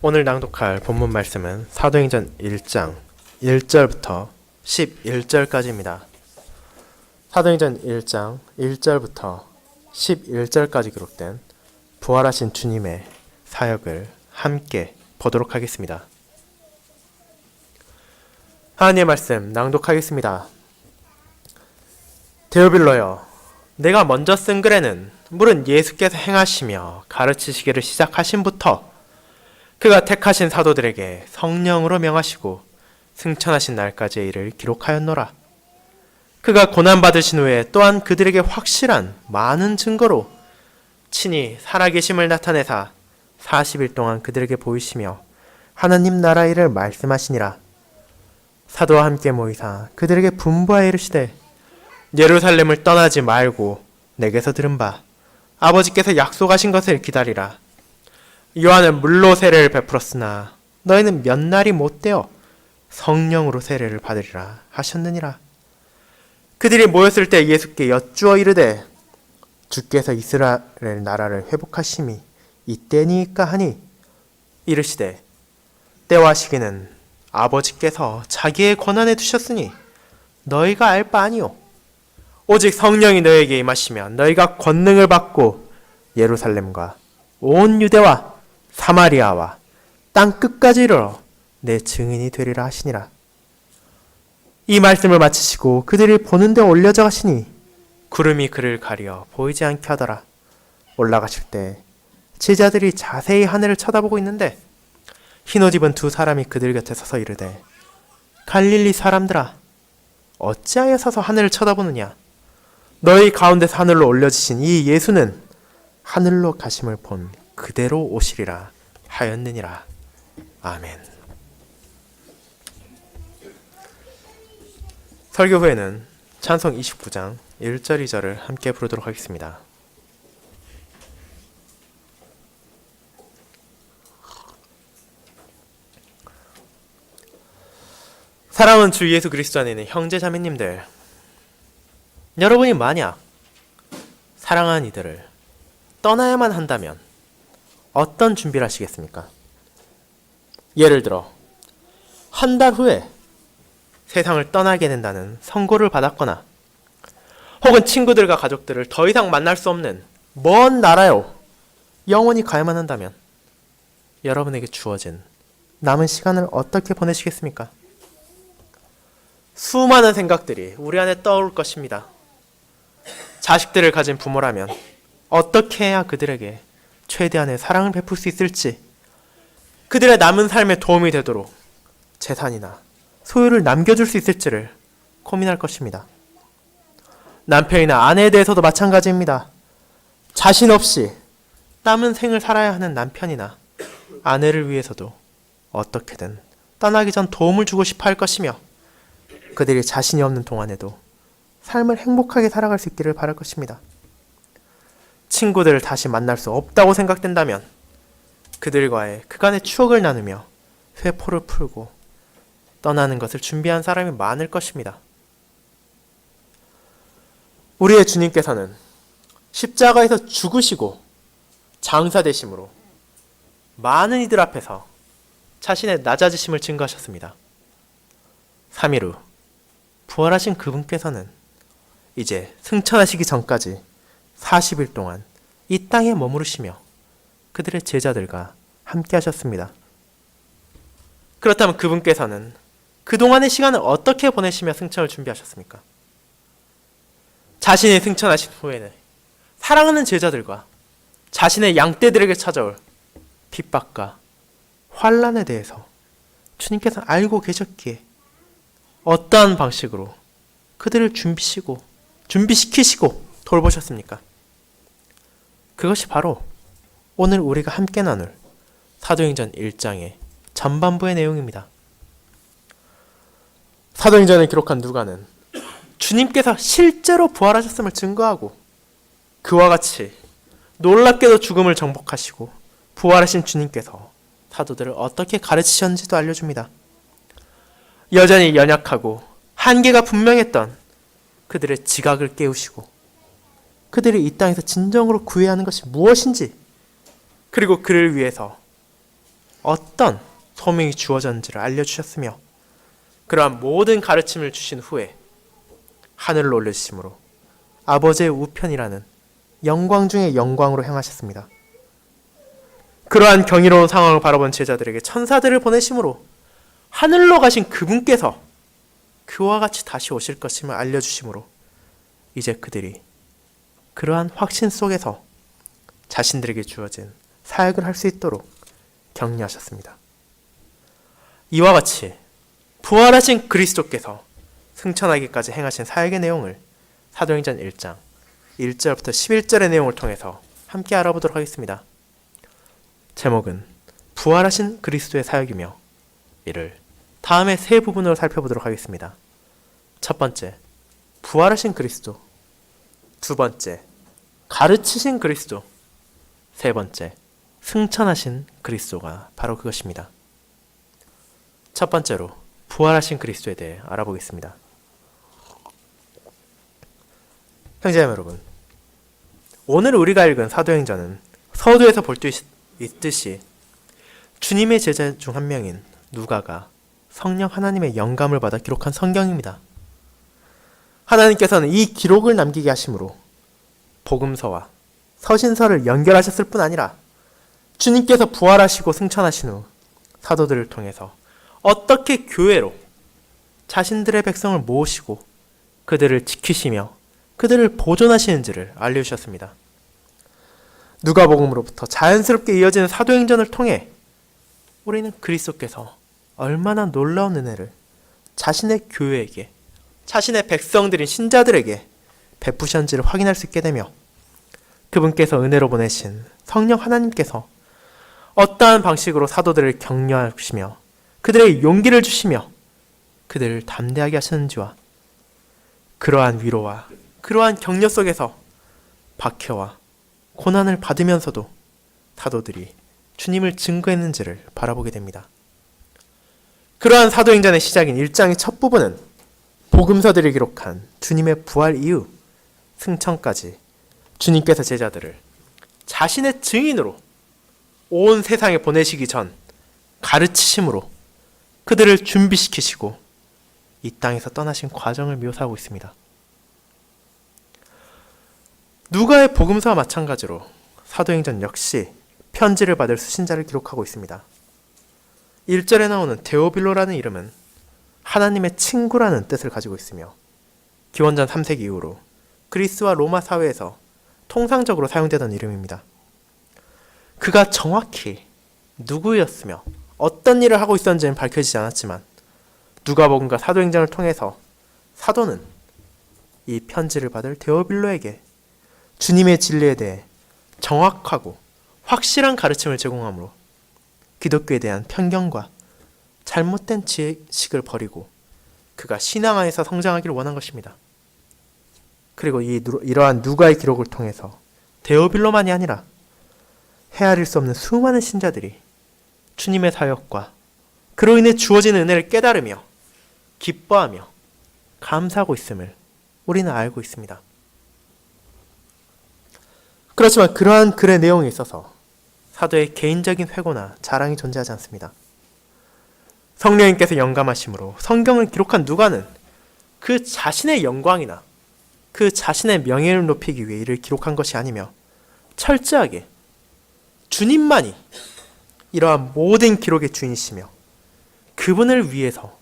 오늘 낭독할 본문 말씀은 사도행전 1장 1절부터 11절까지입니다. 사도행전 1장 1절부터 11절까지 기록된 부활하신 주님의 사역을 함께 보도록 하겠습니다. 하나님의 말씀 낭독하겠습니다. 데오빌로여, 내가 먼저 쓴 글에는 물은 예수께서 행하시며 가르치시기를 시작하신부터 그가 택하신 사도들에게 성령으로 명하시고 승천하신 날까지의 일을 기록하였노라. 그가 고난받으신 후에 또한 그들에게 확실한 많은 증거로 친히 살아계심을 나타내사 40일 동안 그들에게 보이시며 하나님 나라 일을 말씀하시니라. 사도와 함께 모이사 그들에게 분부하여 이르시되 예루살렘을 떠나지 말고 내게서 들은 바 아버지께서 약속하신 것을 기다리라. 요한은 물로 세례를 베풀었으나 너희는 몇 날이 못되어 성령으로 세례를 받으리라 하셨느니라. 그들이 모였을 때 예수께 여쭈어 이르되 주께서 이스라엘 나라를 회복하심이 이때니까 하니 이르시되 때와 시기는 아버지께서 자기의 권한에 두셨으니 너희가 알 바 아니요 오직 성령이 너희에게 임하시면 너희가 권능을 받고 예루살렘과 온 유대와 사마리아와 땅 끝까지 이르러 내 증인이 되리라 하시니라. 이 말씀을 마치시고 그들이 보는 데 올려져 가시니 구름이 그를 가려 보이지 않게 하더라. 올라가실 때 제자들이 자세히 하늘을 쳐다보고 있는데 흰옷 입은 두 사람이 그들 곁에 서서 이르되 갈릴리 사람들아, 어찌하여 서서 하늘을 쳐다보느냐? 너희 가운데서 하늘로 올려지신 이 예수는 하늘로 가심을 본 그대로 오시리라 하였느니라. 아멘. 설교 후에는 찬송 29장 1절 2절을 함께 부르도록 하겠습니다. 사랑하는 주 예수 그리스도 안에 있는 형제 자매님들, 여러분이 만약 사랑하는 이들을 떠나야만 한다면 어떤 준비를 하시겠습니까? 예를 들어 한 달 후에 세상을 떠나게 된다는 선고를 받았거나 혹은 친구들과 가족들을 더 이상 만날 수 없는 먼 나라로 영원히 가야만 한다면 여러분에게 주어진 남은 시간을 어떻게 보내시겠습니까? 수많은 생각들이 우리 안에 떠오를 것입니다. 자식들을 가진 부모라면 어떻게 해야 그들에게 최대한의 사랑을 베풀 수 있을지, 그들의 남은 삶에 도움이 되도록 재산이나 소유를 남겨줄 수 있을지를 고민할 것입니다. 남편이나 아내에 대해서도 마찬가지입니다. 자신 없이 남은 생을 살아야 하는 남편이나 아내를 위해서도 어떻게든 떠나기 전 도움을 주고 싶어 할 것이며 그들이 자신이 없는 동안에도 삶을 행복하게 살아갈 수 있기를 바랄 것입니다. 친구들을 다시 만날 수 없다고 생각된다면 그들과의 그간의 추억을 나누며 회포를 풀고 떠나는 것을 준비한 사람이 많을 것입니다. 우리의 주님께서는 십자가에서 죽으시고 장사되심으로 많은 이들 앞에서 자신의 낮아지심을 증거하셨습니다. 3일 후 부활하신 그분께서는 이제 승천하시기 전까지 40일 동안 이 땅에 머무르시며 그들의 제자들과 함께 하셨습니다. 그렇다면 그분께서는 그동안의 시간을 어떻게 보내시며 승천을 준비하셨습니까? 자신이 승천하신 후에는 사랑하는 제자들과 자신의 양떼들에게 찾아올 핍박과 환난에 대해서 주님께서는 알고 계셨기에 어떠한 방식으로 그들을 준비시키시고 돌보셨습니까? 그것이 바로 오늘 우리가 함께 나눌 사도행전 1장의 전반부의 내용입니다. 사도행전을 기록한 누가는 주님께서 실제로 부활하셨음을 증거하고 그와 같이 놀랍게도 죽음을 정복하시고 부활하신 주님께서 사도들을 어떻게 가르치셨는지도 알려줍니다. 여전히 연약하고 한계가 분명했던 그들의 지각을 깨우시고 그들이 이 땅에서 진정으로 구해야 하는 것이 무엇인지, 그리고 그를 위해서 어떤 소명이 주어졌는지를 알려주셨으며 그러한 모든 가르침을 주신 후에 하늘로 올리심으로 아버지의 우편이라는 영광 중의 영광으로 향하셨습니다. 그러한 경이로운 상황을 바라본 제자들에게 천사들을 보내심으로 하늘로 가신 그분께서 그와 같이 다시 오실 것임을 알려주심으로 이제 그들이 그러한 확신 속에서 자신들에게 주어진 사역을 할 수 있도록 격려하셨습니다. 이와 같이 부활하신 그리스도께서 승천하기까지 행하신 사역의 내용을 사도행전 1장 1절부터 11절의 내용을 통해서 함께 알아보도록 하겠습니다. 제목은 부활하신 그리스도의 사역이며 이를 다음에 세 부분으로 살펴보도록 하겠습니다. 첫 번째, 부활하신 그리스도. 두 번째, 가르치신 그리스도. 세 번째, 승천하신 그리스도가 바로 그것입니다. 첫 번째로 부활하신 그리스도에 대해 알아보겠습니다. 형제자매 여러분, 오늘 우리가 읽은 사도행전은 서두에서 볼 수 있듯이 주님의 제자 중 한 명인 누가가 성령 하나님의 영감을 받아 기록한 성경입니다. 하나님께서는 이 기록을 남기게 하심으로 복음서와 서신서를 연결하셨을 뿐 아니라 주님께서 부활하시고 승천하신 후 사도들을 통해서 어떻게 교회로 자신들의 백성을 모으시고 그들을 지키시며 그들을 보존하시는지를 알려주셨습니다. 누가복음으로부터 자연스럽게 이어지는 사도행전을 통해 우리는 그리스도께서 얼마나 놀라운 은혜를 자신의 교회에게, 자신의 백성들인 신자들에게 베푸셨는지를 확인할 수 있게 되며 그분께서 은혜로 보내신 성령 하나님께서 어떠한 방식으로 사도들을 격려하시며 그들에게 용기를 주시며 그들을 담대하게 하시는지와 그러한 위로와 그러한 격려 속에서 박해와 고난을 받으면서도 사도들이 주님을 증거했는지를 바라보게 됩니다. 그러한 사도행전의 시작인 1장의 첫 부분은 복음서들을 기록한 주님의 부활 이후 승천까지 주님께서 제자들을 자신의 증인으로 온 세상에 보내시기 전 가르치심으로 그들을 준비시키시고 이 땅에서 떠나신 과정을 묘사하고 있습니다. 누가의 복음서와 마찬가지로 사도행전 역시 편지를 받을 수신자를 기록하고 있습니다. 1절에 나오는 데오빌로라는 이름은 하나님의 친구라는 뜻을 가지고 있으며 기원전 3세기 이후로 그리스와 로마 사회에서 통상적으로 사용되던 이름입니다. 그가 정확히 누구였으며 어떤 일을 하고 있었는지는 밝혀지지 않았지만 누가복음과 사도행전을 통해서 사도는 이 편지를 받을 데오빌로에게 주님의 진리에 대해 정확하고 확실한 가르침을 제공하므로 기독교에 대한 편견과 잘못된 지식을 버리고 그가 신앙 안에서 성장하기를 원한 것입니다. 그리고 이러한 누가의 기록을 통해서 데오빌로만이 아니라 헤아릴 수 없는 수많은 신자들이 주님의 사역과 그로 인해 주어지는 은혜를 깨달으며 기뻐하며 감사하고 있음을 우리는 알고 있습니다. 그렇지만 그러한 글의 내용에 있어서 사도의 개인적인 회고나 자랑이 존재하지 않습니다. 성령님께서 영감하심으로 성경을 기록한 누가는 그 자신의 영광이나 그 자신의 명예를 높이기 위해 이를 기록한 것이 아니며 철저하게 주님만이 이러한 모든 기록의 주인이시며 그분을 위해서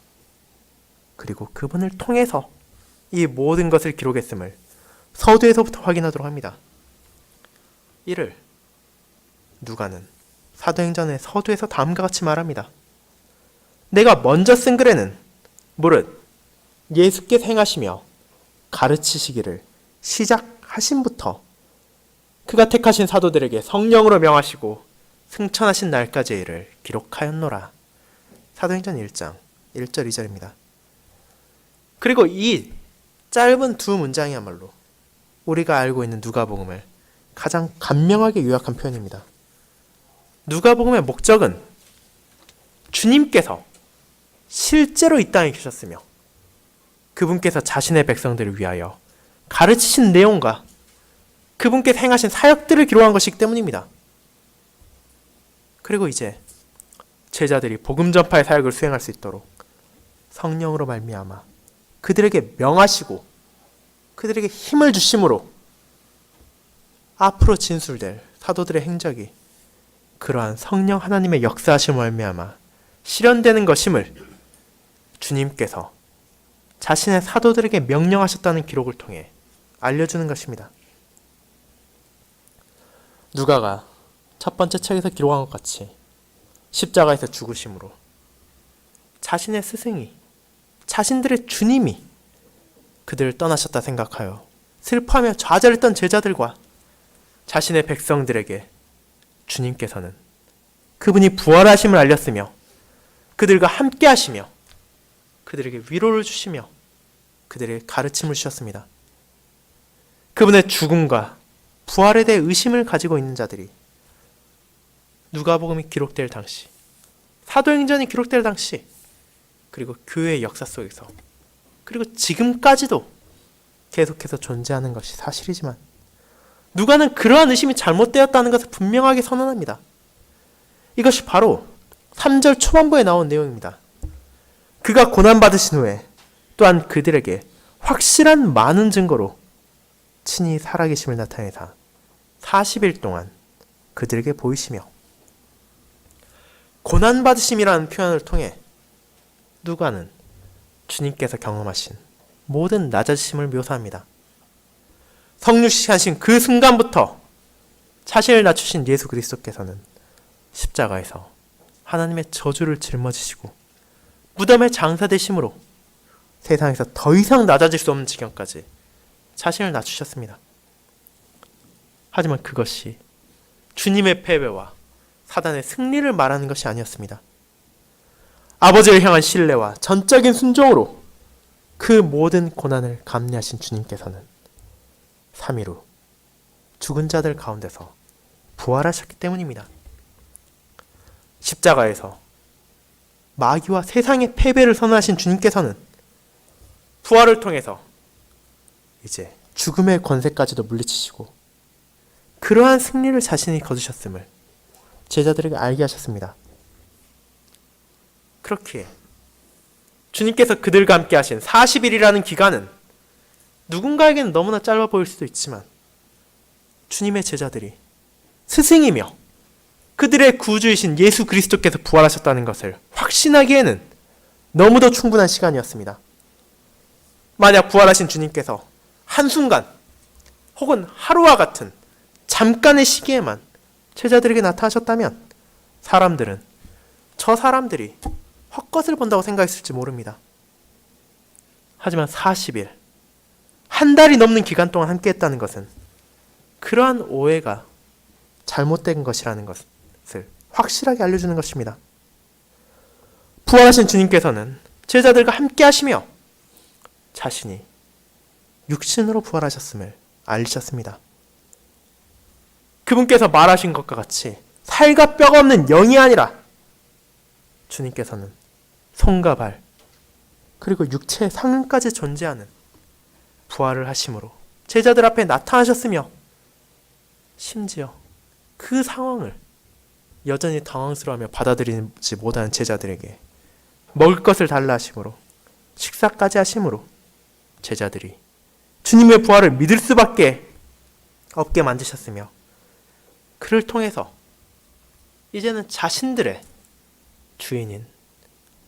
그리고 그분을 통해서 이 모든 것을 기록했음을 서두에서부터 확인하도록 합니다. 이를 누가는 사도행전의 서두에서 다음과 같이 말합니다. 내가 먼저 쓴 글에는 무릇 예수께서 행하시며 가르치시기를 시작하신부터 그가 택하신 사도들에게 성령으로 명하시고 승천하신 날까지의 일을 기록하였노라. 사도행전 1장 1절 2절입니다. 그리고 이 짧은 두 문장이야말로 우리가 알고 있는 누가복음을 가장 간명하게 요약한 표현입니다. 누가복음의 목적은 주님께서 실제로 이 땅에 계셨으며 그분께서 자신의 백성들을 위하여 가르치신 내용과 그분께서 행하신 사역들을 기록한 것이기 때문입니다. 그리고 이제 제자들이 복음 전파의 사역을 수행할 수 있도록 성령으로 말미암아 그들에게 명하시고 그들에게 힘을 주심으로 앞으로 진술될 사도들의 행적이 그러한 성령 하나님의 역사하심을 말미암아 실현되는 것임을 주님께서 자신의 사도들에게 명령하셨다는 기록을 통해 알려주는 것입니다. 누가가 첫 번째 책에서 기록한 것 같이 십자가에서 죽으심으로 자신의 스승이, 자신들의 주님이 그들을 떠나셨다 생각하여 슬퍼하며 좌절했던 제자들과 자신의 백성들에게 주님께서는 그분이 부활하심을 알렸으며 그들과 함께 하시며 그들에게 위로를 주시며 그들에게 가르침을 주셨습니다. 그분의 죽음과 부활에 대해 의심을 가지고 있는 자들이 누가복음이 기록될 당시, 사도행전이 기록될 당시, 그리고 교회의 역사 속에서, 그리고 지금까지도 계속해서 존재하는 것이 사실이지만 누가는 그러한 의심이 잘못되었다는 것을 분명하게 선언합니다. 이것이 바로 3절 초반부에 나온 내용입니다. 그가 고난받으신 후에 또한 그들에게 확실한 많은 증거로 친히 살아계심을 나타내사 40일 동안 그들에게 보이시며, 고난받으심이라는 표현을 통해 누가는 주님께서 경험하신 모든 낮아지심을 묘사합니다. 성육신하신 그 순간부터 자신을 낮추신 예수 그리스도께서는 십자가에서 하나님의 저주를 짊어지시고 무덤에 장사되심으로 세상에서 더 이상 낮아질 수 없는 지경까지 자신을 낮추셨습니다. 하지만 그것이 주님의 패배와 사단의 승리를 말하는 것이 아니었습니다. 아버지를 향한 신뢰와 전적인 순종으로 그 모든 고난을 감내하신 주님께서는 3일 후 죽은 자들 가운데서 부활하셨기 때문입니다. 십자가에서 마귀와 세상의 패배를 선언하신 주님께서는 부활을 통해서 이제 죽음의 권세까지도 물리치시고 그러한 승리를 자신이 거두셨음을 제자들에게 알게 하셨습니다. 그렇기에 주님께서 그들과 함께 하신 40일이라는 기간은 누군가에게는 너무나 짧아 보일 수도 있지만 주님의 제자들이 스승이며 그들의 구주이신 예수 그리스도께서 부활하셨다는 것을 확신하기에는 너무도 충분한 시간이었습니다. 만약 부활하신 주님께서 한순간 혹은 하루와 같은 잠깐의 시기에만 제자들에게 나타나셨다면 사람들은 저 사람들이 헛것을 본다고 생각했을지 모릅니다. 하지만 40일, 한 달이 넘는 기간 동안 함께했다는 것은 그러한 오해가 잘못된 것이라는 것을 확실하게 알려주는 것입니다. 부활하신 주님께서는 제자들과 함께 하시며 자신이 육신으로 부활하셨음을 알리셨습니다. 그분께서 말하신 것과 같이 살과 뼈가 없는 영이 아니라 주님께서는 손과 발 그리고 육체의 상흔까지 존재하는 부활을 하심으로 제자들 앞에 나타나셨으며 심지어 그 상황을 여전히 당황스러워하며 받아들이지 못하는 제자들에게 먹을 것을 달라 하심으로 식사까지 하심으로 제자들이 주님의 부활을 믿을 수밖에 없게 만드셨으며 그를 통해서 이제는 자신들의 주인인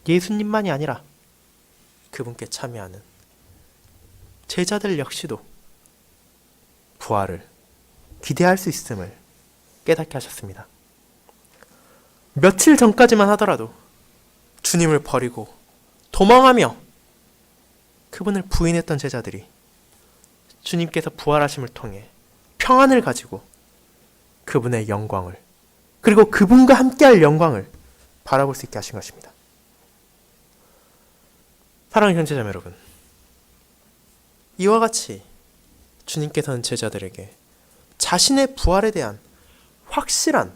예수님만이 아니라 그분께 참여하는 제자들 역시도 부활을 기대할 수 있음을 깨닫게 하셨습니다. 며칠 전까지만 하더라도 주님을 버리고 도망하며 그분을 부인했던 제자들이 주님께서 부활하심을 통해 평안을 가지고 그분의 영광을 그리고 그분과 함께할 영광을 바라볼 수 있게 하신 것입니다. 사랑하는 형제자매 여러분, 이와 같이 주님께서는 제자들에게 자신의 부활에 대한 확실한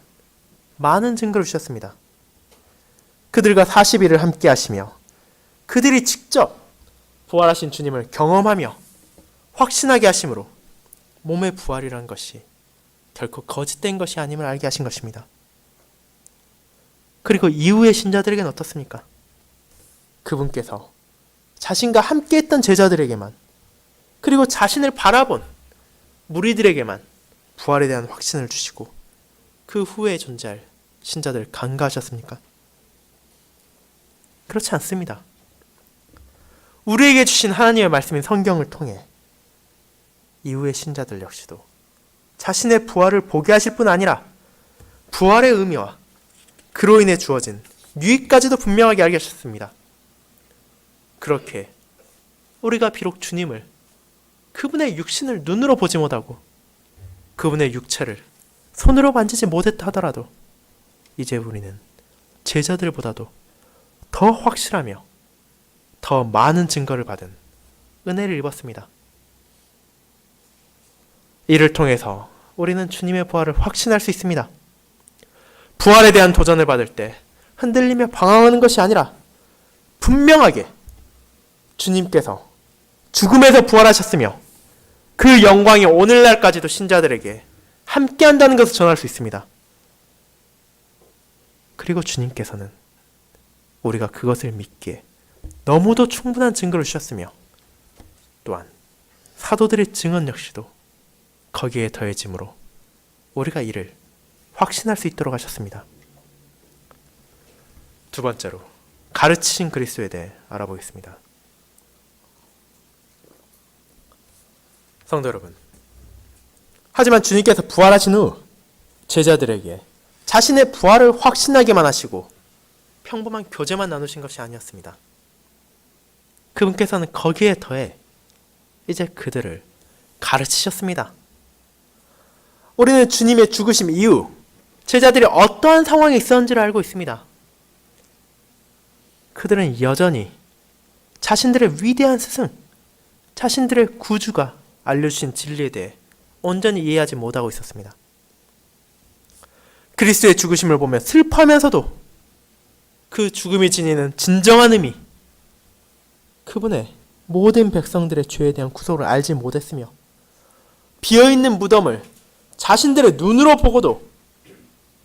많은 증거를 주셨습니다. 그들과 40일을 함께 하시며 그들이 직접 부활하신 주님을 경험하며 확신하게 하심으로 몸의 부활이라는 것이 결코 거짓된 것이 아님을 알게 하신 것입니다. 그리고 이후의 신자들에게는 어떻습니까? 그분께서 자신과 함께했던 제자들에게만, 그리고 자신을 바라본 무리들에게만 부활에 대한 확신을 주시고 그 후에 존재할 신자들을 간과하셨습니까? 그렇지 않습니다. 우리에게 주신 하나님의 말씀인 성경을 통해 이후의 신자들 역시도 자신의 부활을 보게 하실 뿐 아니라 부활의 의미와 그로 인해 주어진 유익까지도 분명하게 알게 하셨습니다. 그렇게 우리가 비록 주님을, 그분의 육신을 눈으로 보지 못하고 그분의 육체를 손으로 만지지 못했다 하더라도 이제 우리는 제자들보다도 더 확실하며 더 많은 증거를 받은 은혜를 입었습니다. 이를 통해서 우리는 주님의 부활을 확신할 수 있습니다. 부활에 대한 도전을 받을 때 흔들리며 방황하는 것이 아니라 분명하게 주님께서 죽음에서 부활하셨으며 그 영광이 오늘날까지도 신자들에게 함께한다는 것을 전할 수 있습니다. 그리고 주님께서는 우리가 그것을 믿기에 너무도 충분한 증거를 주셨으며 또한 사도들의 증언 역시도 거기에 더해짐으로 우리가 이를 확신할 수 있도록 하셨습니다. 두 번째로 가르치신 그리스도에 대해 알아보겠습니다. 성도 여러분, 하지만 주님께서 부활하신 후 제자들에게 자신의 부활을 확신하게만 하시고 평범한 교제만 나누신 것이 아니었습니다. 그분께서는 거기에 더해 이제 그들을 가르치셨습니다. 우리는 주님의 죽으심 이후 제자들이 어떠한 상황에 있었는지를 알고 있습니다. 그들은 여전히 자신들의 위대한 스승, 자신들의 구주가 알려주신 진리에 대해 온전히 이해하지 못하고 있었습니다. 그리스도의 죽으심을 보며 슬퍼하면서도 그 죽음이 지니는 진정한 의미, 그분의 모든 백성들의 죄에 대한 구속을 알지 못했으며 비어있는 무덤을 자신들의 눈으로 보고도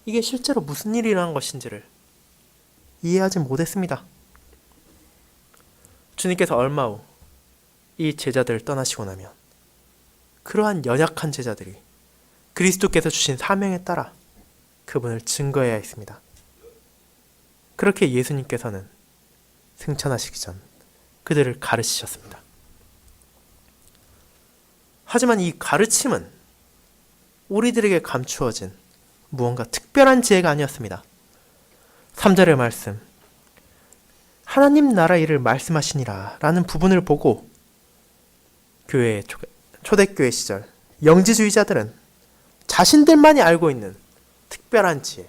이게 실제로 무슨 일이 일어난 것인지를 이해하지 못했습니다. 주님께서 얼마 후 이 제자들을 떠나시고 나면 그러한 연약한 제자들이 그리스도께서 주신 사명에 따라 그분을 증거해야 했습니다. 그렇게 예수님께서는 승천하시기 전 그들을 가르치셨습니다. 하지만 이 가르침은 우리들에게 감추어진 무언가 특별한 지혜가 아니었습니다. 3절의 말씀, 하나님 나라 일을 말씀하시니라 라는 부분을 보고 초대교회 시절 영지주의자들은 자신들만이 알고 있는 특별한 지혜,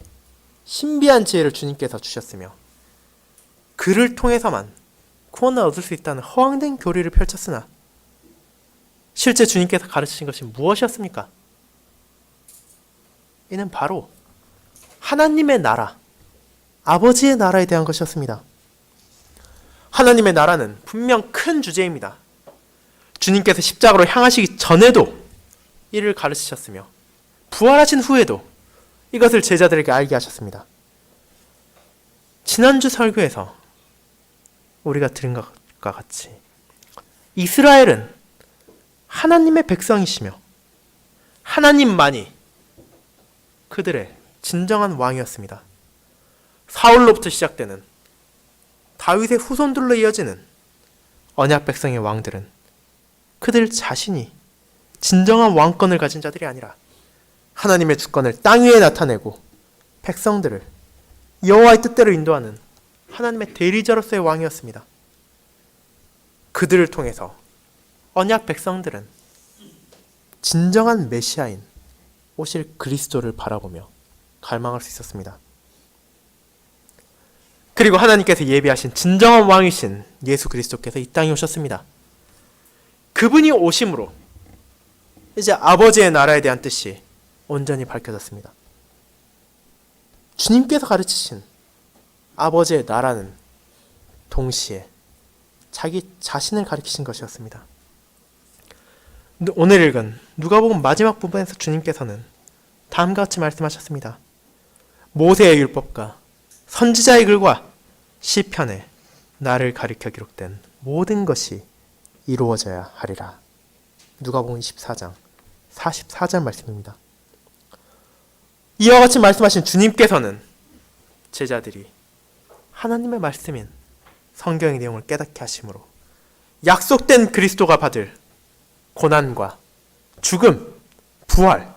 신비한 지혜를 주님께서 주셨으며 그를 통해서만 구원을 얻을 수 있다는 허황된 교리를 펼쳤으나 실제 주님께서 가르치신 것이 무엇이었습니까? 이는 바로 하나님의 나라, 아버지의 나라에 대한 것이었습니다. 하나님의 나라는 분명 큰 주제입니다. 주님께서 십자가로 향하시기 전에도 이를 가르치셨으며 부활하신 후에도 이것을 제자들에게 알게 하셨습니다. 지난주 설교에서 우리가 들은 것과 같이 이스라엘은 하나님의 백성이시며 하나님만이 그들의 진정한 왕이었습니다. 사울로부터 시작되는 다윗의 후손들로 이어지는 언약 백성의 왕들은 그들 자신이 진정한 왕권을 가진 자들이 아니라 하나님의 주권을 땅 위에 나타내고 백성들을 여호와의 뜻대로 인도하는 하나님의 대리자로서의 왕이었습니다. 그들을 통해서 언약 백성들은 진정한 메시아인 오실 그리스도를 바라보며 갈망할 수 있었습니다. 그리고 하나님께서 예비하신 진정한 왕이신 예수 그리스도께서 이 땅에 오셨습니다. 그분이 오심으로 이제 아버지의 나라에 대한 뜻이 온전히 밝혀졌습니다. 주님께서 가르치신 아버지의 나라는 동시에 자기 자신을 가리키신 것이었습니다. 오늘 읽은 누가복음 마지막 부분에서 주님께서는 다음과 같이 말씀하셨습니다. 모세의 율법과 선지자의 글과 시편에 나를 가리켜 기록된 모든 것이 이루어져야 하리라. 누가복음 24장 44절 말씀입니다. 이와 같이 말씀하신 주님께서는 제자들이 하나님의 말씀인 성경의 내용을 깨닫게 하심으로 약속된 그리스도가 받을 고난과 죽음, 부활,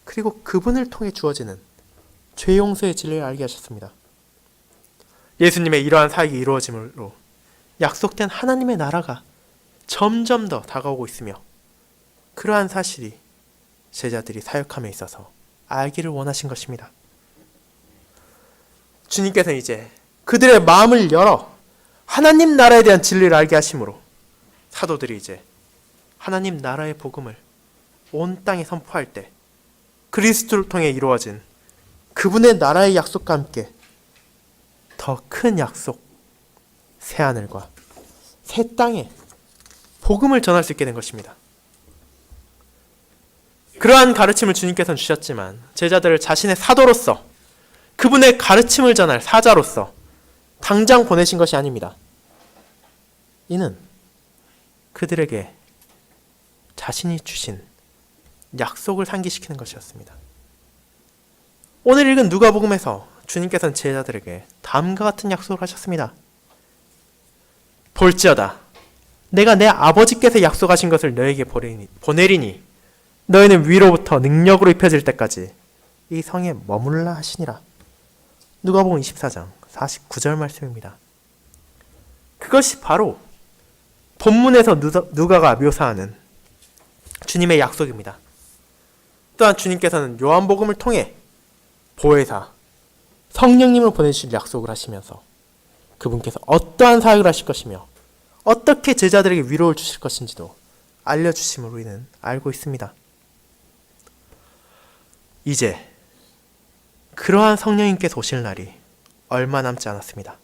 그리고 그분을 통해 주어지는 죄 용서의 진리를 알게 하셨습니다. 예수님의 이러한 사역이 이루어짐으로 약속된 하나님의 나라가 점점 더 다가오고 있으며 그러한 사실이 제자들이 사역함에 있어서 알기를 원하신 것입니다. 주님께서는 이제 그들의 마음을 열어 하나님 나라에 대한 진리를 알게 하심으로 사도들이 이제 하나님 나라의 복음을 온 땅에 선포할 때 그리스도를 통해 이루어진 그분의 나라의 약속과 함께 더 큰 약속, 새하늘과 새 땅에 복음을 전할 수 있게 된 것입니다. 그러한 가르침을 주님께서는 주셨지만 제자들을 자신의 사도로서 그분의 가르침을 전할 사자로서 당장 보내신 것이 아닙니다. 이는 그들에게 자신이 주신 약속을 상기시키는 것이었습니다. 오늘 읽은 누가복음에서 주님께서는 제자들에게 다음과 같은 약속을 하셨습니다. 볼지어다 내가 내 아버지께서 약속하신 것을 너에게 보내리니 너희는 위로부터 능력으로 입혀질 때까지 이 성에 머물라 하시니라. 누가복음 24장 49절 말씀입니다. 그것이 바로 본문에서 누가가 묘사하는 주님의 약속입니다. 또한 주님께서는 요한복음을 통해 보혜사 성령님을 보내주실 약속을 하시면서 그분께서 어떠한 사역을 하실 것이며 어떻게 제자들에게 위로를 주실 것인지도 알려주심으로 이는 알고 있습니다. 이제 그러한 성령님께서 오실 날이 얼마 남지 않았습니다.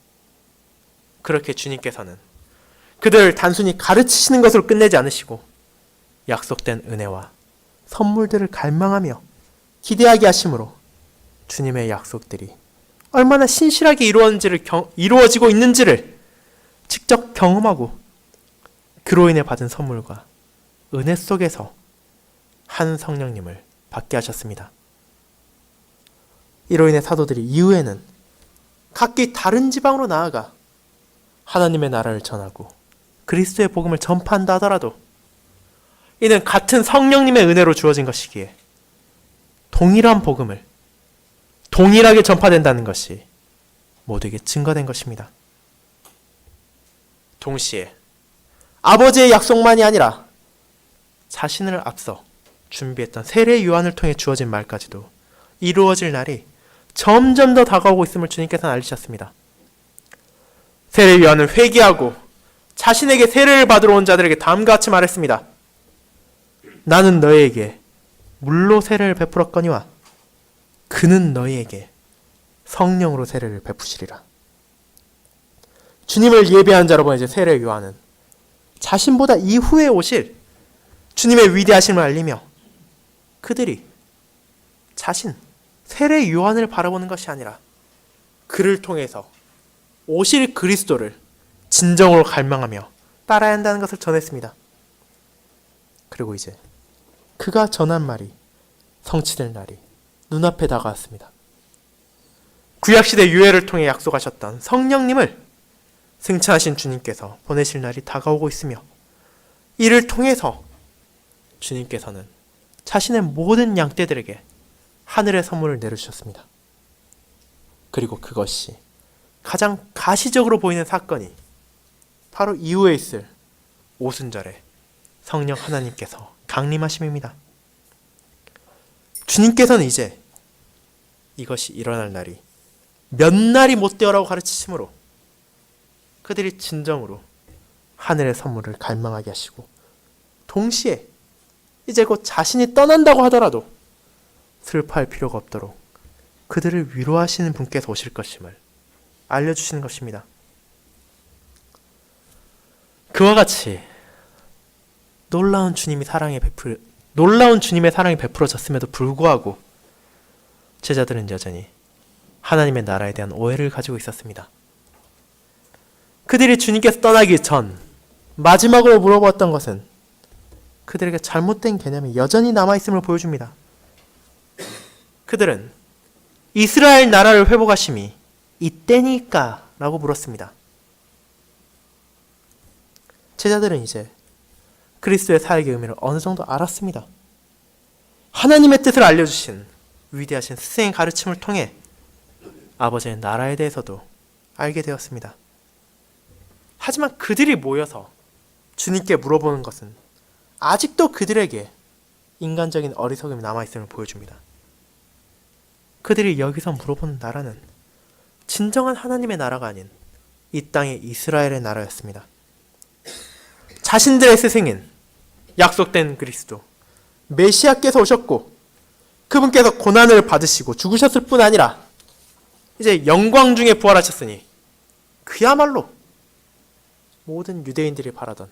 그렇게 주님께서는 그들을 단순히 가르치시는 것으로 끝내지 않으시고 약속된 은혜와 선물들을 갈망하며 기대하게 하심으로 주님의 약속들이 얼마나 신실하게 이루어지고 있는지를 직접 경험하고 그로 인해 받은 선물과 은혜 속에서 한 성령님을 받게 하셨습니다. 이로 인해 사도들이 이후에는 각기 다른 지방으로 나아가 하나님의 나라를 전하고 그리스도의 복음을 전파한다 하더라도 이는 같은 성령님의 은혜로 주어진 것이기에 동일한 복음을 동일하게 전파된다는 것이 모두에게 증거된 것입니다. 동시에 아버지의 약속만이 아니라 자신을 앞서 준비했던 세례 요한을 통해 주어진 말까지도 이루어질 날이 점점 더 다가오고 있음을 주님께서는 알리셨습니다. 세례 요한은 회개하고 자신에게 세례를 받으러 온 자들에게 다음과 같이 말했습니다. 나는 너희에게 물로 세례를 베풀었거니와 그는 너희에게 성령으로 세례를 베푸시리라. 주님을 예배한 자로 보내진 세례 요한은 자신보다 이후에 오실 주님의 위대하심을 알리며 그들이 자신 세례 요한을 바라보는 것이 아니라 그를 통해서 오실 그리스도를 진정으로 갈망하며 따라야 한다는 것을 전했습니다. 그리고 이제 그가 전한 말이 성취될 날이 눈앞에 다가왔습니다. 구약시대 유해를 통해 약속하셨던 성령님을 승천하신 주님께서 보내실 날이 다가오고 있으며 이를 통해서 주님께서는 자신의 모든 양떼들에게 하늘의 선물을 내려주셨습니다. 그리고 그것이 가장 가시적으로 보이는 사건이 바로 이후에 있을 오순절에 성령 하나님께서 강림하심입니다. 주님께서는 이제 이것이 일어날 날이 몇 날이 못되어라고 가르치심으로 그들이 진정으로 하늘의 선물을 갈망하게 하시고 동시에 이제 곧 자신이 떠난다고 하더라도 슬퍼할 필요가 없도록 그들을 위로하시는 분께서 오실 것임을 알려주시는 것입니다. 그와 같이 놀라운 주님의 사랑이 베풀어졌음에도 불구하고 제자들은 여전히 하나님의 나라에 대한 오해를 가지고 있었습니다. 그들이 주님께서 떠나기 전 마지막으로 물어보았던 것은 그들에게 잘못된 개념이 여전히 남아있음을 보여줍니다. 그들은 이스라엘 나라를 회복하심이 이때니까? 라고 물었습니다. 제자들은 이제 그리스도의 사역의 의미를 어느 정도 알았습니다. 하나님의 뜻을 알려주신 위대하신 스승의 가르침을 통해 아버지의 나라에 대해서도 알게 되었습니다. 하지만 그들이 모여서 주님께 물어보는 것은 아직도 그들에게 인간적인 어리석음이 남아있음을 보여줍니다. 그들이 여기서 물어보는 나라는 진정한 하나님의 나라가 아닌 이 땅의 이스라엘의 나라였습니다. 자신들의 스승인 약속된 그리스도 메시아께서 오셨고 그분께서 고난을 받으시고 죽으셨을 뿐 아니라 이제 영광 중에 부활하셨으니 그야말로 모든 유대인들이 바라던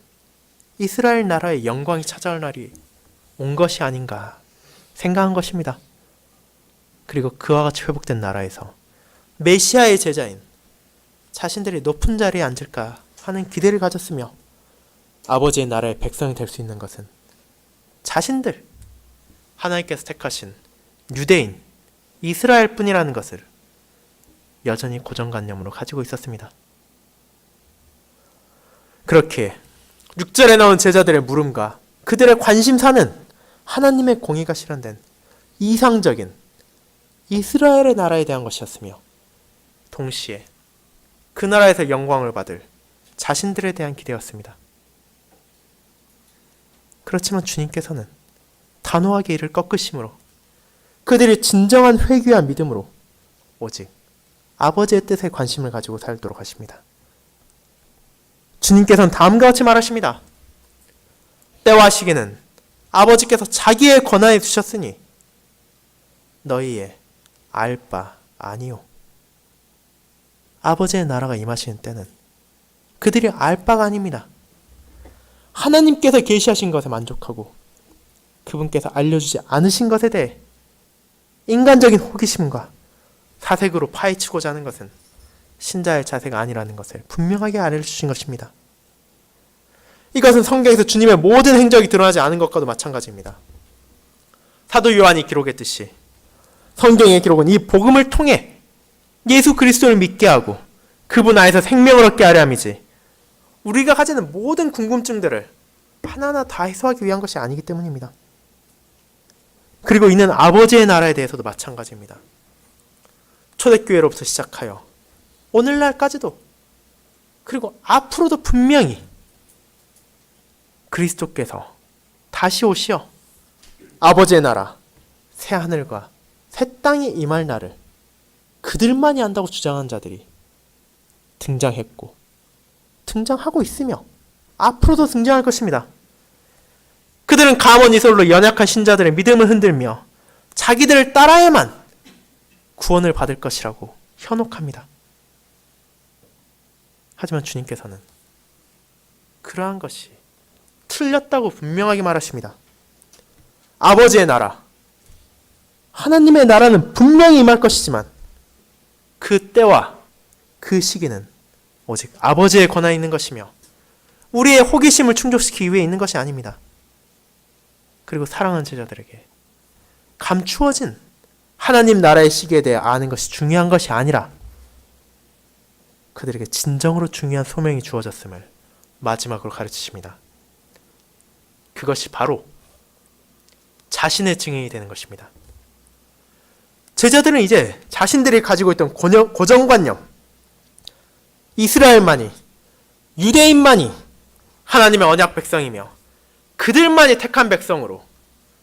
이스라엘 나라의 영광이 찾아올 날이 온 것이 아닌가 생각한 것입니다. 그리고 그와 같이 회복된 나라에서 메시아의 제자인 자신들이 높은 자리에 앉을까 하는 기대를 가졌으며 아버지의 나라의 백성이 될 수 있는 것은 자신들, 하나님께서 택하신 유대인, 이스라엘 뿐이라는 것을 여전히 고정관념으로 가지고 있었습니다. 그렇게 6절에 나온 제자들의 물음과 그들의 관심사는 하나님의 공의가 실현된 이상적인 이스라엘의 나라에 대한 것이었으며 동시에 그 나라에서 영광을 받을 자신들에 대한 기대였습니다. 그렇지만 주님께서는 단호하게 이를 꺾으심으로 그들이 진정한 회귀와 믿음으로 오직 아버지의 뜻에 관심을 가지고 살도록 하십니다. 주님께서는 다음과 같이 말하십니다. 때와 시기는 아버지께서 자기의 권한에 두셨으니 너희의 알 바 아니요. 아버지의 나라가 임하시는 때는 그들이 알 바가 아닙니다. 하나님께서 계시하신 것에 만족하고 그분께서 알려주지 않으신 것에 대해 인간적인 호기심과 사색으로 파헤치고자 하는 것은 신자의 자세가 아니라는 것을 분명하게 알려주신 것입니다. 이것은 성경에서 주님의 모든 행적이 드러나지 않은 것과도 마찬가지입니다. 사도 요한이 기록했듯이 성경의 기록은 이 복음을 통해 예수 그리스도를 믿게 하고 그분 안에서 생명을 얻게 하려 함이지 우리가 가지는 모든 궁금증들을 하나하나 다 해소하기 위한 것이 아니기 때문입니다. 그리고 이는 아버지의 나라에 대해서도 마찬가지입니다. 초대교회로부터 시작하여 오늘날까지도 그리고 앞으로도 분명히 그리스도께서 다시 오시어 아버지의 나라, 새 하늘과 새 땅이 임할 날을 그들만이 안다고 주장한 자들이 등장했고 등장하고 있으며 앞으로도 등장할 것입니다. 그들은 가문 이설로 연약한 신자들의 믿음을 흔들며 자기들을 따라야만 구원을 받을 것이라고 현혹합니다. 하지만 주님께서는 그러한 것이 틀렸다고 분명하게 말하십니다. 아버지의 나라, 하나님의 나라는 분명히 임할 것이지만 그 때와 그 시기는 오직 아버지의 권한에 있는 것이며 우리의 호기심을 충족시키기 위해 있는 것이 아닙니다. 그리고 사랑하는 제자들에게 감추어진 하나님 나라의 시기에 대해 아는 것이 중요한 것이 아니라 그들에게 진정으로 중요한 소명이 주어졌음을 마지막으로 가르치십니다. 그것이 바로 자신의 증인이 되는 것입니다. 제자들은 이제 자신들이 가지고 있던 고정관념, 이스라엘만이, 유대인만이 하나님의 언약 백성이며 그들만이 택한 백성으로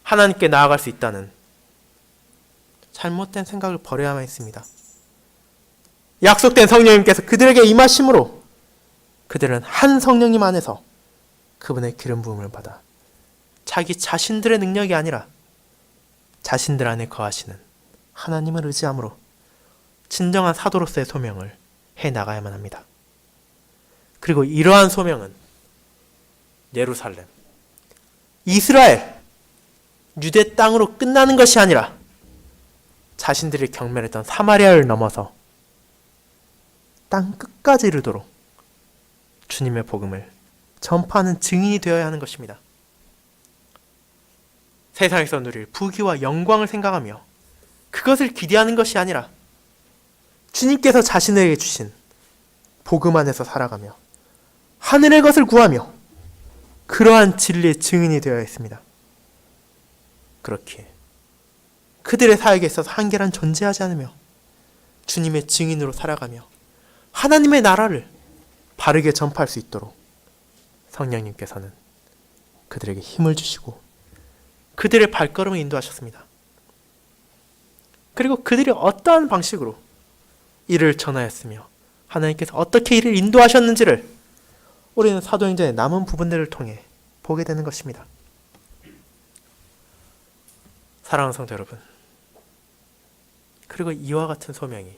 하나님께 나아갈 수 있다는 잘못된 생각을 버려야만 했습니다. 약속된 성령님께서 그들에게 임하심으로 그들은 한 성령님 안에서 그분의 기름 부음을 받아 자기 자신들의 능력이 아니라 자신들 안에 거하시는 하나님을 의지함으로 진정한 사도로서의 소명을 해나가야만 합니다. 그리고 이러한 소명은 예루살렘, 이스라엘, 유대 땅으로 끝나는 것이 아니라 자신들이 경멸했던 사마리아를 넘어서 땅 끝까지 이르도록 주님의 복음을 전파하는 증인이 되어야 하는 것입니다. 세상에서 누릴 부귀와 영광을 생각하며 그것을 기대하는 것이 아니라 주님께서 자신에게 주신 복음 안에서 살아가며 하늘의 것을 구하며 그러한 진리의 증인이 되어야 했습니다. 그렇기에 그들의 사역에 있어서 한계란 존재하지 않으며 주님의 증인으로 살아가며 하나님의 나라를 바르게 전파할 수 있도록 성령님께서는 그들에게 힘을 주시고 그들의 발걸음을 인도하셨습니다. 그리고 그들이 어떠한 방식으로 이를 전하였으며 하나님께서 어떻게 이를 인도하셨는지를 우리는 사도행전의 남은 부분들을 통해 보게 되는 것입니다. 사랑하는 성도 여러분, 그리고 이와 같은 소명이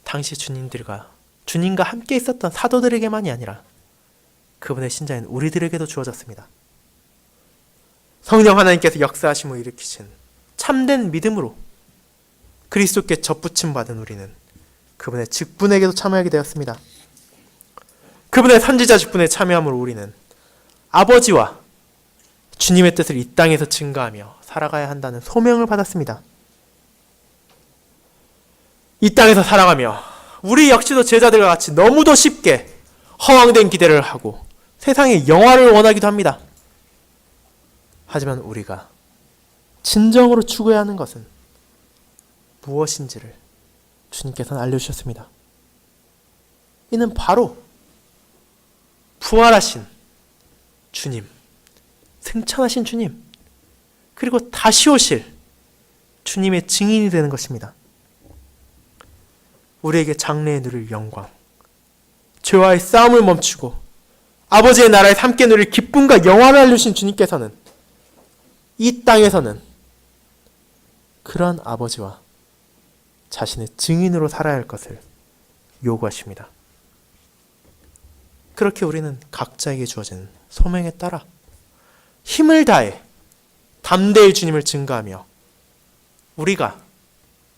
당시 주님과 함께 있었던 사도들에게만이 아니라 그분의 신자인 우리들에게도 주어졌습니다. 성령 하나님께서 역사하심을 일으키신 참된 믿음으로 그리스도께 접붙임 받은 우리는 그분의 직분에게도 참여하게 되었습니다. 그분의 선지자 직분에 참여함으로 우리는 아버지와 주님의 뜻을 이 땅에서 증거하며 살아가야 한다는 소명을 받았습니다. 이 땅에서 살아가며 우리 역시도 제자들과 같이 너무도 쉽게 허황된 기대를 하고 세상의 영화를 원하기도 합니다. 하지만 우리가 진정으로 추구해야 하는 것은 무엇인지를 주님께서는 알려주셨습니다. 이는 바로 부활하신 주님, 승천하신 주님, 그리고 다시 오실 주님의 증인이 되는 것입니다. 우리에게 장래에 누릴 영광, 죄와의 싸움을 멈추고 아버지의 나라에 함께 누릴 기쁨과 영화를 알려주신 주님께서는 이 땅에서는 그러한 아버지와 자신의 증인으로 살아야 할 것을 요구하십니다. 그렇게 우리는 각자에게 주어진 소명에 따라 힘을 다해 담대히 주님을 증거하며 우리가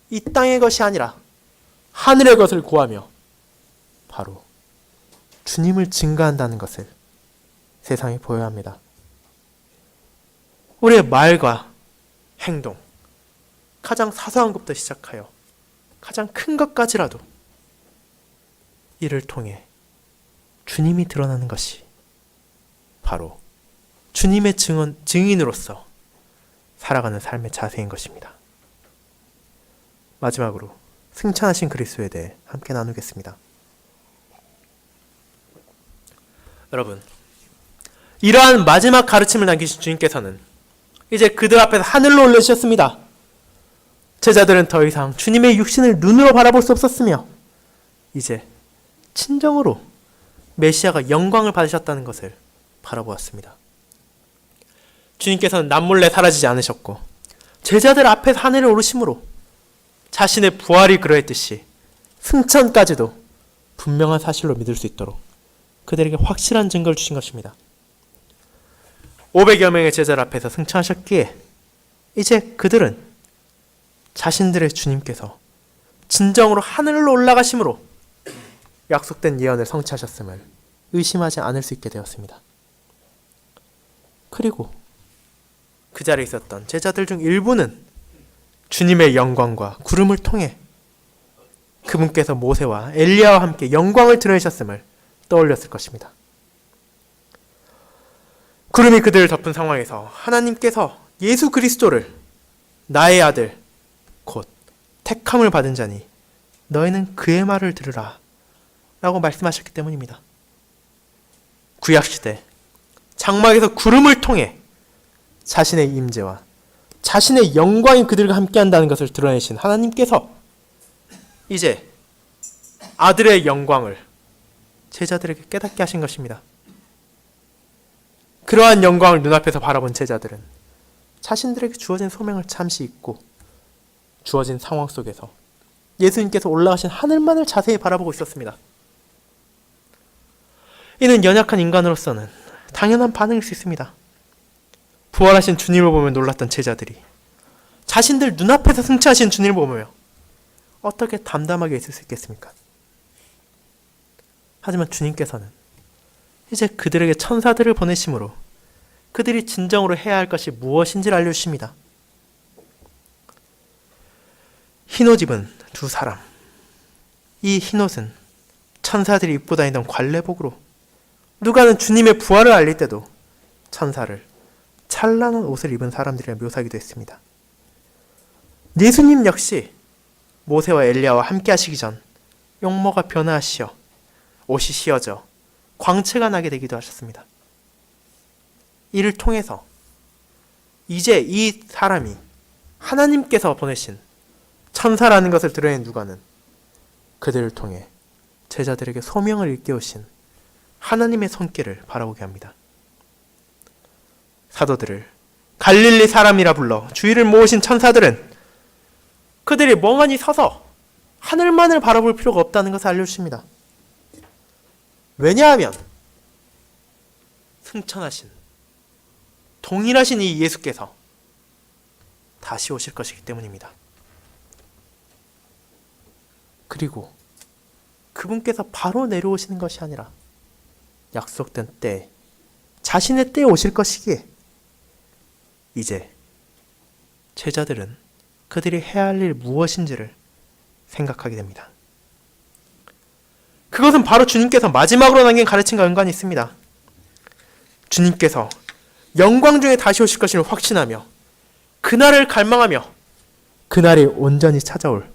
이 땅의 것이 아니라 하늘의 것을 구하며 바로 주님을 증거한다는 것을 세상에 보여야 합니다. 우리의 말과 행동, 가장 사소한 것부터 시작하여 가장 큰 것까지라도 이를 통해 주님이 드러나는 것이 바로 주님의 증인으로서 살아가는 삶의 자세인 것입니다. 마지막으로 승천하신 그리스도에 대해 함께 나누겠습니다. 여러분, 이러한 마지막 가르침을 남기신 주님께서는 이제 그들 앞에서 하늘로 올려주셨습니다. 제자들은 더 이상 주님의 육신을 눈으로 바라볼 수 없었으며 이제 친정으로 메시아가 영광을 받으셨다는 것을 바라보았습니다. 주님께서는 남몰래 사라지지 않으셨고 제자들 앞에서 하늘에 오르심으로 자신의 부활이 그러했듯이 승천까지도 분명한 사실로 믿을 수 있도록 그들에게 확실한 증거를 주신 것입니다. 500여 명의 제자들 앞에서 승천하셨기에 이제 그들은 자신들의 주님께서 진정으로 하늘로 올라가심으로 약속된 예언을 성취하셨음을 의심하지 않을 수 있게 되었습니다. 그리고 그 자리에 있었던 제자들 중 일부는 주님의 영광과 구름을 통해 그분께서 모세와 엘리야와 함께 영광을 드러내셨음을 떠올렸을 것입니다. 구름이 그들을 덮은 상황에서 하나님께서 예수 그리스도를 나의 아들 곧 택함을 받은 자니 너희는 그의 말을 들으라 라고 말씀하셨기 때문입니다. 구약시대 장막에서 구름을 통해 자신의 임재와 자신의 영광이 그들과 함께한다는 것을 드러내신 하나님께서 이제 아들의 영광을 제자들에게 깨닫게 하신 것입니다. 그러한 영광을 눈앞에서 바라본 제자들은 자신들에게 주어진 소명을 잠시 잊고 주어진 상황 속에서 예수님께서 올라가신 하늘만을 자세히 바라보고 있었습니다. 이는 연약한 인간으로서는 당연한 반응일 수 있습니다. 부활하신 주님을 보며 놀랐던 제자들이 자신들 눈앞에서 승천하신 주님을 보며 어떻게 담담하게 있을 수 있겠습니까? 하지만 주님께서는 이제 그들에게 천사들을 보내심으로 그들이 진정으로 해야 할 것이 무엇인지를 알려주십니다. 흰옷 입은 두 사람. 이 흰옷은 천사들이 입고 다니던 관례복으로, 누가는 주님의 부활을 알릴 때도 천사를 찬란한 옷을 입은 사람들이라 묘사하기도 했습니다. 예수님 역시 모세와 엘리야와 함께 하시기 전 용모가 변화하시어 옷이 씌어져 광채가 나게 되기도 하셨습니다. 이를 통해서 이제 이 사람이 하나님께서 보내신 천사라는 것을 드러낸 누가는 그들을 통해 제자들에게 소명을 일깨우신 하나님의 손길을 바라보게 합니다. 사도들을 갈릴리 사람이라 불러 주의를 모으신 천사들은 그들이 멍하니 서서 하늘만을 바라볼 필요가 없다는 것을 알려주십니다. 왜냐하면 승천하신, 동일하신 이 예수께서 다시 오실 것이기 때문입니다. 그리고 그분께서 바로 내려오시는 것이 아니라 약속된 때, 자신의 때에 오실 것이기에 이제 제자들은 그들이 해야 할 일 무엇인지를 생각하게 됩니다. 그것은 바로 주님께서 마지막으로 남긴 가르침과 연관이 있습니다. 주님께서 영광 중에 다시 오실 것을 확신하며 그날을 갈망하며 그날이 온전히 찾아올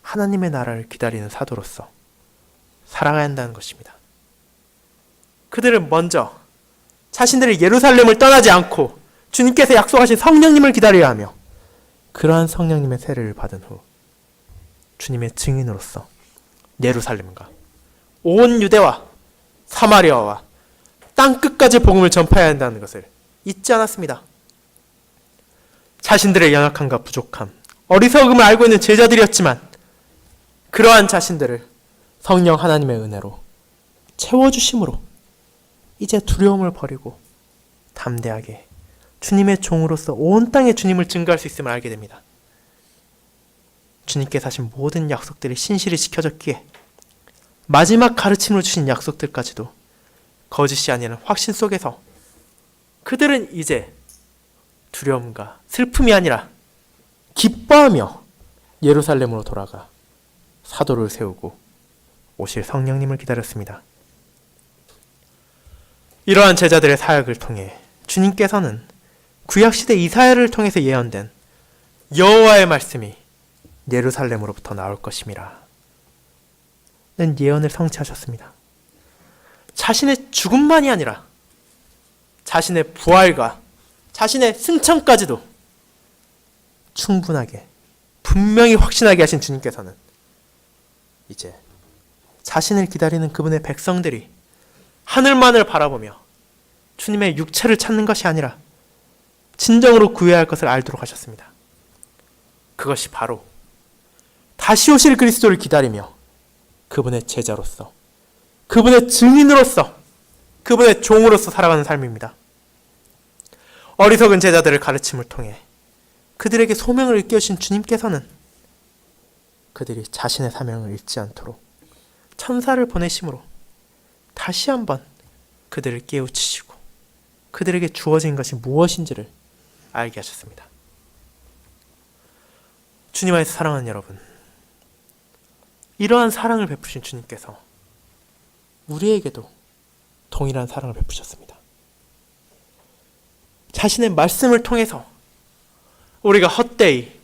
하나님의 나라를 기다리는 사도로서 살아가야 한다는 것입니다. 그들은 먼저 자신들이 예루살렘을 떠나지 않고 주님께서 약속하신 성령님을 기다려야 하며 그러한 성령님의 세례를 받은 후 주님의 증인으로서 예루살렘과 온 유대와 사마리아와 땅끝까지 복음을 전파해야 한다는 것을 잊지 않았습니다. 자신들의 연약함과 부족함, 어리석음을 알고 있는 제자들이었지만 그러한 자신들을 성령 하나님의 은혜로 채워주심으로 이제 두려움을 버리고 담대하게 주님의 종으로서 온 땅에 주님을 증거할 수 있음을 알게 됩니다. 주님께서 하신 모든 약속들이 신실히 지켜졌기에 마지막 가르침으로 주신 약속들까지도 거짓이 아니라는 확신 속에서 그들은 이제 두려움과 슬픔이 아니라 기뻐하며 예루살렘으로 돌아가 사도를 세우고 오실 성령님을 기다렸습니다. 이러한 제자들의 사역을 통해 주님께서는 구약시대 이사야를 통해서 예언된 여호와의 말씀이 예루살렘으로부터 나올 것임이라 는 예언을 성취하셨습니다. 자신의 죽음만이 아니라 자신의 부활과 자신의 승천까지도 충분하게 분명히 확신하게 하신 주님께서는 이제 자신을 기다리는 그분의 백성들이 하늘만을 바라보며 주님의 육체를 찾는 것이 아니라 진정으로 구해야 할 것을 알도록 하셨습니다. 그것이 바로 다시 오실 그리스도를 기다리며 그분의 제자로서, 그분의 증인으로서, 그분의 종으로서 살아가는 삶입니다. 어리석은 제자들을 가르침을 통해 그들에게 소명을 일깨우신 주님께서는 그들이 자신의 사명을 잃지 않도록 천사를 보내심으로 다시 한번 그들을 깨우치시고 그들에게 주어진 것이 무엇인지를 알게 하셨습니다. 주님 안에서 사랑하는 여러분, 이러한 사랑을 베푸신 주님께서 우리에게도 동일한 사랑을 베푸셨습니다. 자신의 말씀을 통해서 우리가 헛되이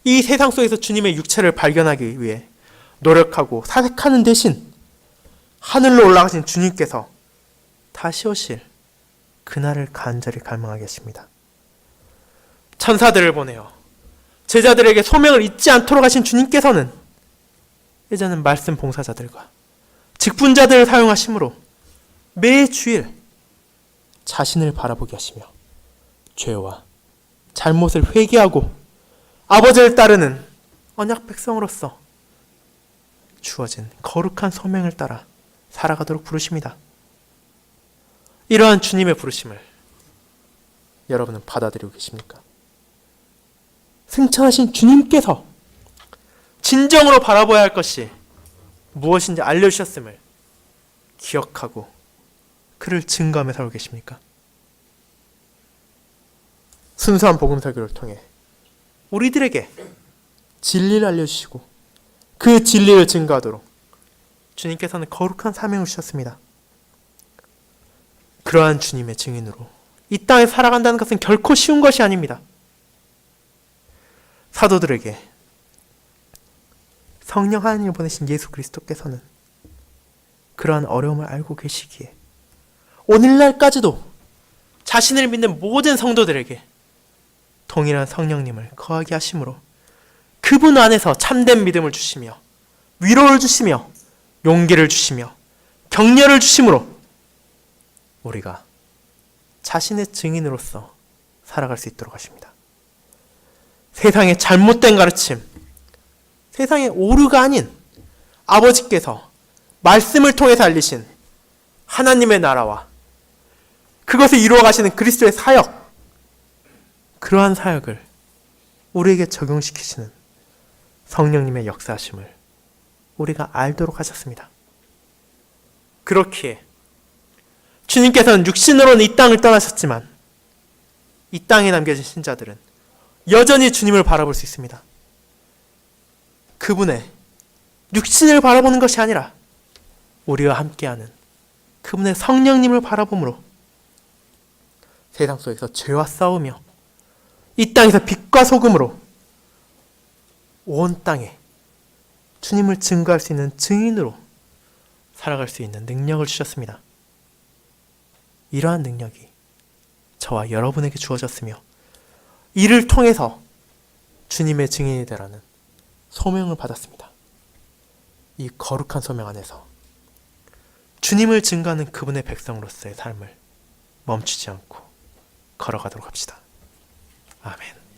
이 세상 속에서 주님의 육체를 발견하기 위해 노력하고 사색하는 대신 하늘로 올라가신 주님께서 다시 오실 그날을 간절히 갈망하게 하십니다. 천사들을 보내어 제자들에게 소명을 잊지 않도록 하신 주님께서는 이제는 말씀 봉사자들과 직분자들을 사용하심으로 매 주일 자신을 바라보게 하시며 죄와 잘못을 회개하고 아버지를 따르는 언약 백성으로서 주어진 거룩한 소명을 따라 살아가도록 부르십니다. 이러한 주님의 부르심을 여러분은 받아들이고 계십니까? 승천하신 주님께서 진정으로 바라봐야 할 것이 무엇인지 알려주셨음을 기억하고 그를 증거하며 살고 계십니까? 순수한 복음 설교를 통해 우리들에게 진리를 알려주시고 그 진리를 증거하도록 주님께서는 거룩한 사명을 주셨습니다. 그러한 주님의 증인으로 이 땅에 살아간다는 것은 결코 쉬운 것이 아닙니다. 사도들에게 성령 하나님을 보내신 예수 그리스도께서는 그러한 어려움을 알고 계시기에 오늘날까지도 자신을 믿는 모든 성도들에게 동일한 성령님을 거하게 하심으로 그분 안에서 참된 믿음을 주시며 위로를 주시며 용기를 주시며 격려를 주심으로 우리가 자신의 증인으로서 살아갈 수 있도록 하십니다. 세상의 잘못된 가르침, 세상의 오류가 아닌 아버지께서 말씀을 통해서 알리신 하나님의 나라와 그것을 이루어 가시는 그리스도의 사역, 그러한 사역을 우리에게 적용시키시는 성령님의 역사하심을 우리가 알도록 하셨습니다. 그렇기에 주님께서는 육신으로는 이 땅을 떠나셨지만 이 땅에 남겨진 신자들은 여전히 주님을 바라볼 수 있습니다. 그분의 육신을 바라보는 것이 아니라 우리와 함께하는 그분의 성령님을 바라보므로 세상 속에서 죄와 싸우며 이 땅에서 빛과 소금으로 온 땅에 주님을 증거할 수 있는 증인으로 살아갈 수 있는 능력을 주셨습니다. 이러한 능력이 저와 여러분에게 주어졌으며 이를 통해서 주님의 증인이 되라는 소명을 받았습니다. 이 거룩한 소명 안에서 주님을 증거하는 그분의 백성으로서의 삶을 멈추지 않고 걸어가도록 합시다. 아멘.